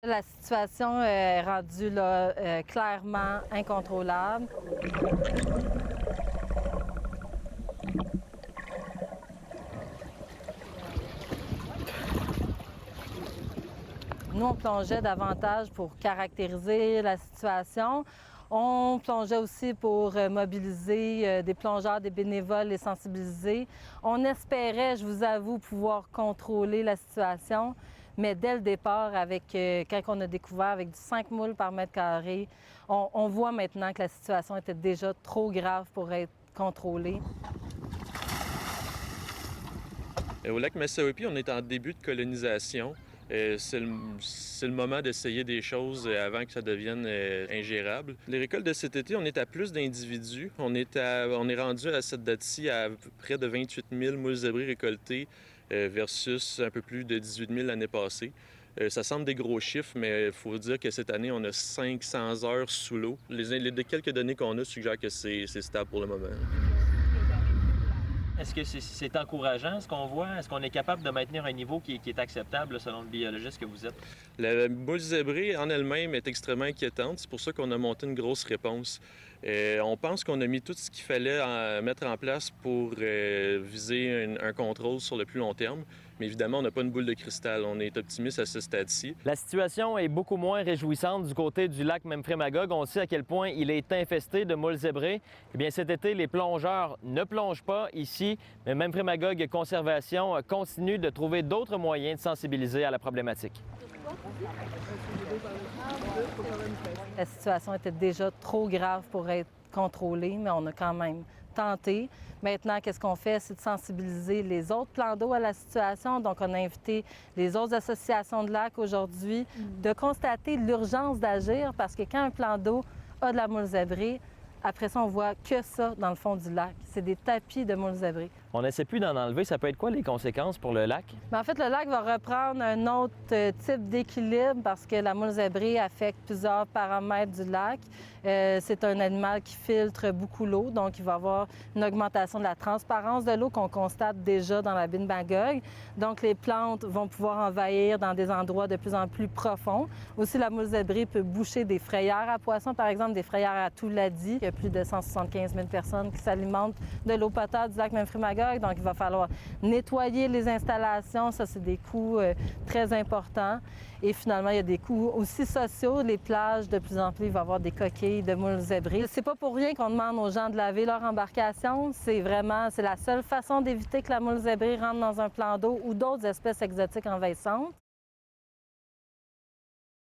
La situation est rendue là, clairement incontrôlable. Nous, on plongeait davantage pour caractériser la situation. On plongeait aussi pour mobiliser des plongeurs, des bénévoles, les sensibiliser. On espérait, je vous avoue, pouvoir contrôler la situation, mais dès le départ, quand on a découvert avec du 5 moules par mètre carré, on voit maintenant que la situation était déjà trop grave pour être contrôlée. Au lac Massaweppi, on est en début de colonisation. C'est le moment d'essayer des choses avant que ça devienne ingérable. Les récoltes de cet été, on est à plus d'individus. On est rendu à cette date-ci à près de 28 000 moules zébrés récoltés versus un peu plus de 18 000 l'année passée. Ça semble des gros chiffres, mais il faut dire que cette année, on a 500 heures sous l'eau. Les quelques données qu'on a suggèrent que c'est stable pour le moment. Est-ce que c'est encourageant ce qu'on voit? Est-ce qu'on est capable de maintenir un niveau qui est acceptable selon le biologiste que vous êtes? La moule zébrée en elle-même est extrêmement inquiétante. C'est pour ça qu'on a monté une grosse réponse. On pense qu'on a mis tout ce qu'il fallait mettre en place pour viser un contrôle sur le plus long terme. Mais évidemment, on n'a pas une boule de cristal. On est optimiste à ce stade-ci. La situation est beaucoup moins réjouissante du côté du lac Memphremagog. On sait à quel point il est infesté de moules zébrées. Eh bien, cet été, les plongeurs ne plongent pas ici, mais Memphremagog Conservation continue de trouver d'autres moyens de sensibiliser à la problématique. La situation était déjà trop grave pour être contrôlée, mais on a quand même tenté. Maintenant, qu'est-ce qu'on fait? C'est de sensibiliser les autres plans d'eau à la situation. Donc, on a invité les autres associations de lacs aujourd'hui de constater l'urgence d'agir parce que quand un plan d'eau a de la moule zébrée, après ça, on voit que ça dans le fond du lac. C'est des tapis de moules zébrées. On n'essaie plus d'en enlever. Ça peut être quoi les conséquences pour le lac? Bien, en fait, le lac va reprendre un autre type d'équilibre parce que la moule zébrée affecte plusieurs paramètres du lac. C'est un animal qui filtre beaucoup l'eau, donc il va y avoir une augmentation de la transparence de l'eau qu'on constate déjà dans la baie de Magog. Donc, les plantes vont pouvoir envahir dans des endroits de plus en plus profonds. Aussi, la moule zébrée peut boucher des frayères à poissons, par exemple des frayères à Touladi. Il y a plus de 175 000 personnes qui s'alimentent de l'eau potable du lac Memphremagog. Donc, il va falloir nettoyer les installations. Ça, c'est des coûts très importants. Et finalement, il y a des coûts aussi sociaux. Les plages, de plus en plus, il va y avoir des coquilles de moules zébrées. C'est pas pour rien qu'on demande aux gens de laver leur embarcation. C'est la seule façon d'éviter que la moule zébrée rentre dans un plan d'eau ou d'autres espèces exotiques envahissantes.